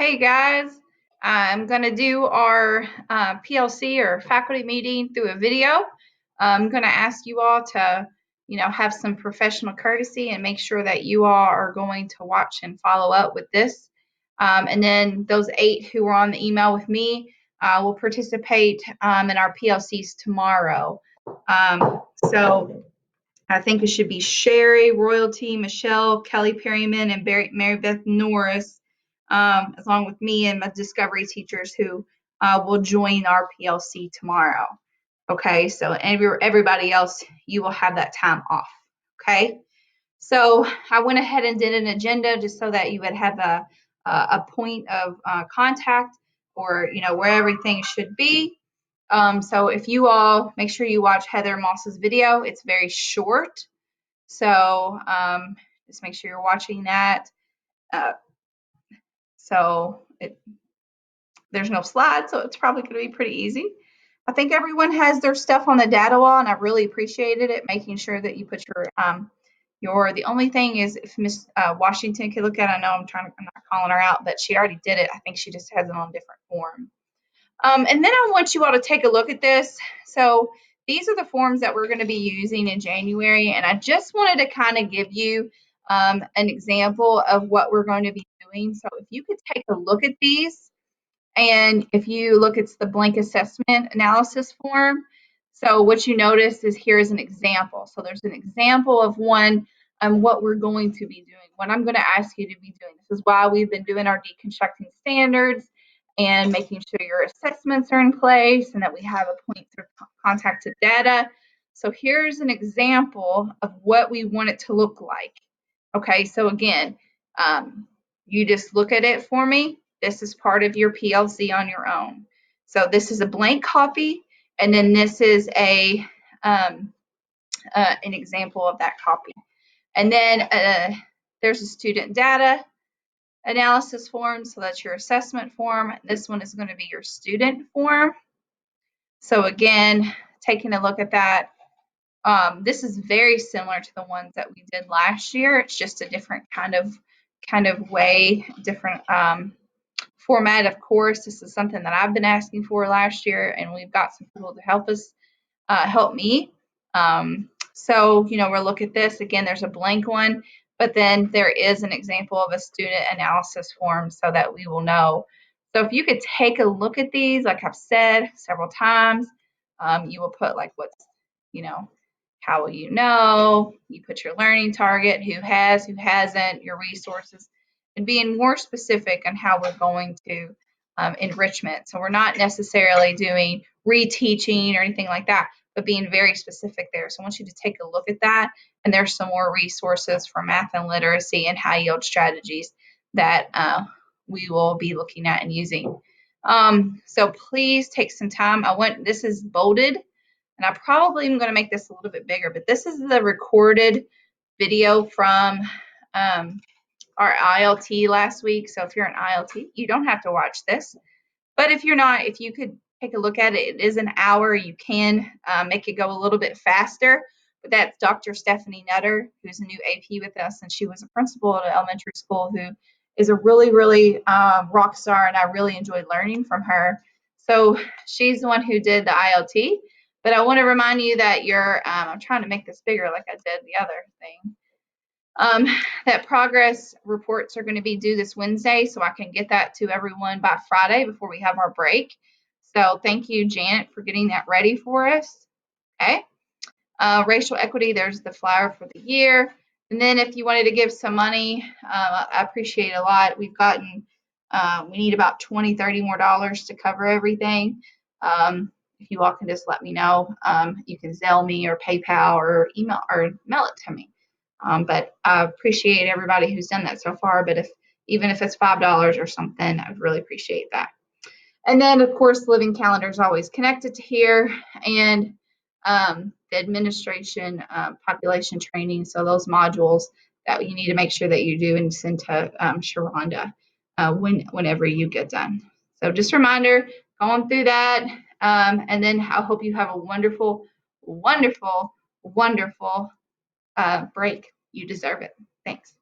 Hey guys, I'm going to do our PLC or faculty meeting through a video. I'm going to ask you all to, have some professional courtesy and make sure that you all are going to watch and follow up with this. And then those 8 who were on the email with me will participate in our PLCs tomorrow. So I think it should be Sherry, Royalty, Michelle, Kelly Perryman, and Mary Beth Norris, along with me and my discovery teachers who will join our PLC tomorrow. Okay, so everybody else, you will have that time off. Okay, so I went ahead and did an agenda just so that you would have a point of contact, or where everything should be. So if you all make sure you watch Heather Moss's video, it's very short. So just make sure you're watching that. There's no slides, so it's probably going to be pretty easy. I think everyone has their stuff on the data wall, and I really appreciated it, making sure that you put the only thing is if Miss Washington could look at it. I know I'm not calling her out, but she already did it. I think she just has it on different form. And then I want you all to take a look at this. So these are the forms that we're going to be using in January, and I just wanted to kind of give you an example of what we're going to be doing. So if you could take a look at these, and if you look, it's the blank assessment analysis form. So what you notice is here is an example. So there's an example of one what we're going to be doing, what I'm going to ask you to be doing. This is why we've been doing our deconstructing standards and making sure your assessments are in place and that we have a point of contact to data. So here's an example of what we want it to look like. Okay, so again, you just look at it for me. This is part of your PLC on your own. So this is a blank copy, and then this is an example of that copy. And then there's a student data analysis form, so that's your assessment form. This one is going to be your student form. So again, taking a look at that, this is very similar to the ones that we did last year. It's just a different kind of way, different format. Of course, this is something that I've been asking for last year, and we've got some people to help me. So, we'll look at this. Again, there's a blank one, but then there is an example of a student analysis form so that we will know. So if you could take a look at these, like I've said several times, you will put like what's, how will you know? You put your learning target, who has, who hasn't, your resources, and being more specific on how we're going to enrichment. So we're not necessarily doing reteaching or anything like that, but being very specific there. So I want you to take a look at that. And there's some more resources for math and literacy and high yield strategies that we will be looking at and using. So please take some time. This is bolded, and I probably am going to make this a little bit bigger, but this is the recorded video from our ILT last week. So if you're an ILT, you don't have to watch this. But if you're not, if you could take a look at it, it is an hour. You can make it go a little bit faster. But that's Dr. Stephanie Nutter, who's a new AP with us, and she was a principal at an elementary school who is a really, really rock star, and I really enjoyed learning from her. So she's the one who did the ILT. But I want to remind you that I'm trying to make this bigger like I did the other thing. That progress reports are going to be due this Wednesday, so I can get that to everyone by Friday before we have our break. So thank you, Janet, for getting that ready for us. Okay. Racial equity, there's the flyer for the year. And then if you wanted to give some money, I appreciate it a lot. We need about $20-30 more to cover everything. If you all can just let me know, you can Zelle me or PayPal or email it to me. But I appreciate everybody who's done that so far. But even if it's $5 or something, I'd really appreciate that. And then, of course, the living calendar is always connected to here, and the administration population training. So those modules that you need to make sure that you do and send to Sharonda whenever you get done. So just a reminder, going through that, and then I hope you have a wonderful, wonderful, wonderful break. You deserve it. Thanks.